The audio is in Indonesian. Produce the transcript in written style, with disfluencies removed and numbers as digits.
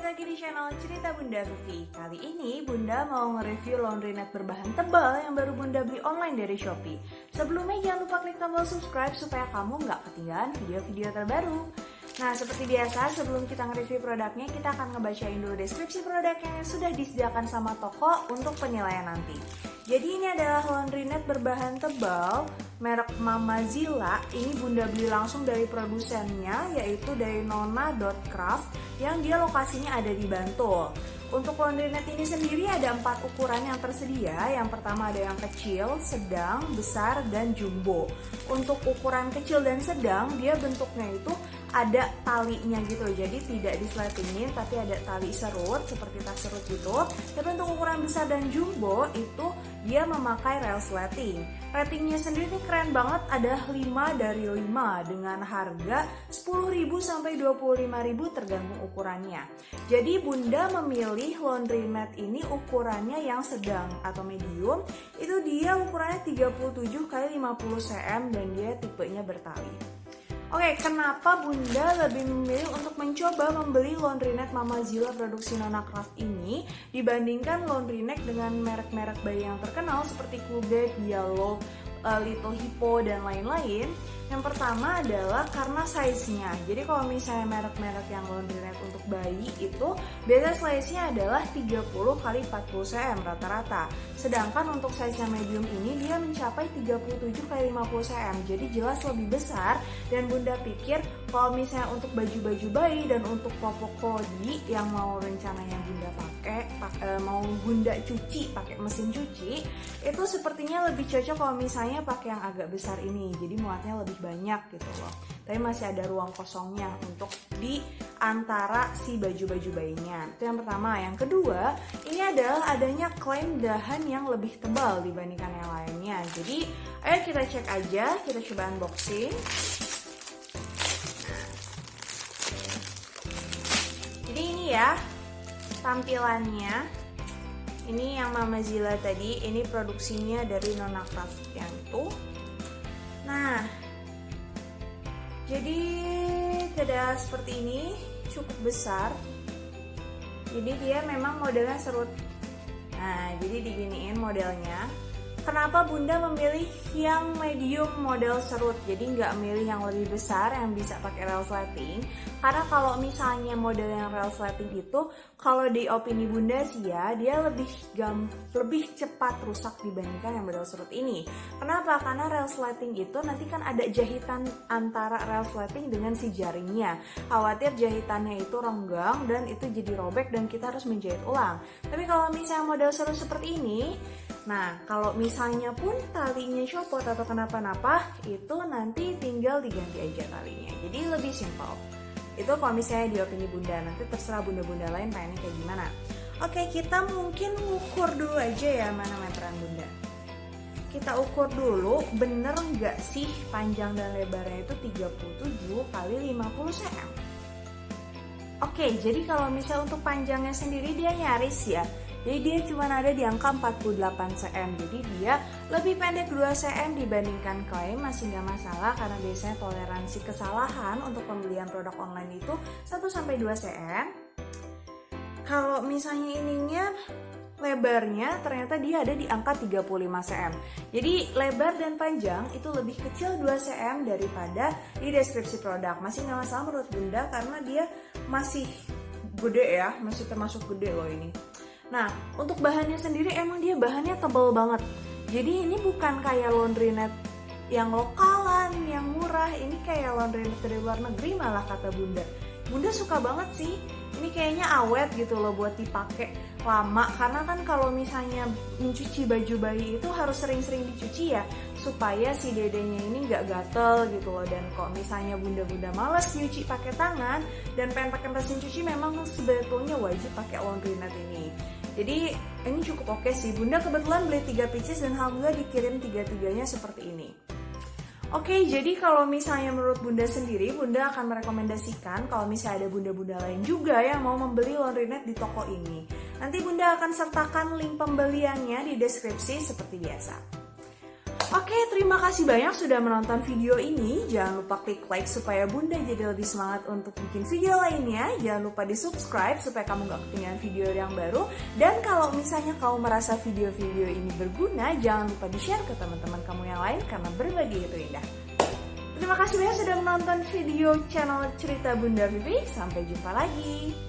lagi di channel Cerita Bunda Vivi. Kali ini Bunda mau nge-review laundry net berbahan tebal yang baru Bunda beli online dari Shopee. Sebelumnya jangan lupa klik tombol subscribe supaya kamu nggak ketinggalan video-video terbaru. Nah, seperti biasa sebelum kita nge-review produknya, kita akan ngebacain dulu deskripsi produknya yang sudah disediakan sama toko untuk penilaian nanti. Jadi ini adalah laundry net berbahan tebal merek Mamazilla. Ini Bunda beli langsung dari produsennya, yaitu dari Nona.craft yang dia lokasinya ada di Bantul. Untuk laundry net ini sendiri ada 4 ukuran yang tersedia. Yang pertama ada yang kecil, sedang, besar, dan jumbo. Untuk ukuran kecil dan sedang, dia bentuknya itu ada talinya gitu, jadi tidak disletingin tapi ada tali serut seperti tas serut gitu. Tapi untuk ukuran besar dan jumbo itu dia memakai resleting. Ratingnya sendiri keren banget, ada 5 dari 5 dengan harga 10.000 sampai 25.000 tergantung ukurannya. Jadi Bunda memilih laundry mat ini ukurannya yang sedang atau medium. Itu dia ukurannya 37 x 50 cm dan dia tipenya bertali. Oke, kenapa Bunda lebih memilih untuk mencoba membeli laundry net Mamazilla produksi Nona.craft ini dibandingkan laundry net dengan merek-merek bayi yang terkenal seperti Clubed, Yellow, Little Hippo, dan lain-lain? Yang pertama adalah karena size-nya. Jadi kalau misalnya merek-merek yang laundry net untuk bayi itu biasa size-nya adalah 30 x 40 cm rata-rata. Sedangkan untuk size yang medium ini dia mencapai 37 x 50 cm. Jadi jelas lebih besar, dan Bunda pikir kalau misalnya untuk baju-baju bayi dan untuk popok Clody yang mau rencananya Bunda mau Bunda cuci pakai mesin cuci, itu sepertinya lebih cocok kalau misalnya pakai yang agak besar ini. Jadi muatnya lebih banyak gitu loh. Tapi masih ada ruang kosongnya untuk di antara si baju-baju bayinya. Itu yang pertama. Yang kedua, ini adalah adanya klaim dahan yang lebih tebal dibandingkan yang lainnya. Jadi ayo kita cek aja, kita coba unboxing. Jadi ini ya tampilannya. Ini yang Mamazilla tadi, ini produksinya dari Nona.craft yang itu. Nah, jadi tidak seperti ini, cukup besar. Jadi dia memang modelnya serut. Nah, jadi diginiin modelnya. Kenapa Bunda memilih yang medium model serut, jadi nggak milih yang lebih besar yang bisa pakai resleting? Karena kalau misalnya model yang resleting itu, kalau di opini Bunda sih ya, dia lebih cepat rusak dibandingkan yang model serut ini. Kenapa? Karena resleting itu nanti kan ada jahitan antara resleting dengan si jaringnya. Khawatir jahitannya itu renggang dan itu jadi robek dan kita harus menjahit ulang. Tapi kalau misalnya model serut seperti ini, nah, kalau misalnya pun talinya copot atau kenapa-napa, itu nanti tinggal diganti aja talinya. Jadi lebih simpel. Itu kalau misalnya di opini Bunda, nanti terserah bunda-bunda lain pengennya kayak gimana. Oke, kita mungkin ukur dulu aja ya mana meteran Bunda. Kita ukur dulu, bener nggak sih panjang dan lebarnya itu 37 x 50 cm. Oke, jadi kalau misalnya untuk panjangnya sendiri dia nyaris ya. Jadi dia cuma ada di angka 48 cm. Jadi dia lebih pendek 2 cm dibandingkan klaim, masih nggak masalah karena biasanya toleransi kesalahan untuk pembelian produk online itu 1-2 cm. Kalau misalnya ininya lebarnya ternyata dia ada di angka 35 cm. Jadi lebar dan panjang itu lebih kecil 2 cm daripada di deskripsi produk. Masih nggak masalah menurut Bunda karena dia masih gede ya, masih termasuk gede loh ini. Nah, untuk bahannya sendiri emang dia bahannya tebal banget. Jadi ini bukan kayak laundry net yang lokalan, yang murah. Ini kayak laundry net dari luar negeri malah kata Bunda. Bunda suka banget sih. Ini kayaknya awet gitu loh buat dipakai lama. Karena kan kalau misalnya mencuci baju bayi itu harus sering-sering dicuci ya, supaya si dedenya ini nggak gatel gitu loh. Dan kok misalnya bunda-bunda males nyuci pakai tangan dan pengen pakai mesin cuci, memang sebetulnya wajib pakai laundry net ini. Jadi ini cukup oke sih. Bunda kebetulan beli 3 pieces dan alhamdulillah dikirim 3-3-nya seperti ini. Oke, jadi kalau misalnya menurut Bunda sendiri, Bunda akan merekomendasikan kalau misalnya ada bunda-bunda lain juga yang mau membeli laundry net di toko ini. Nanti Bunda akan sertakan link pembeliannya di deskripsi seperti biasa. Oke, terima kasih banyak sudah menonton video ini. Jangan lupa klik like supaya Bunda jadi lebih semangat untuk bikin video lainnya. Jangan lupa di subscribe supaya kamu gak ketinggalan video yang baru. Dan kalau misalnya kamu merasa video-video ini berguna, jangan lupa di-share ke teman-teman kamu yang lain karena berbagi itu indah. Terima kasih banyak sudah menonton video channel Cerita Bunda Vivi. Sampai jumpa lagi.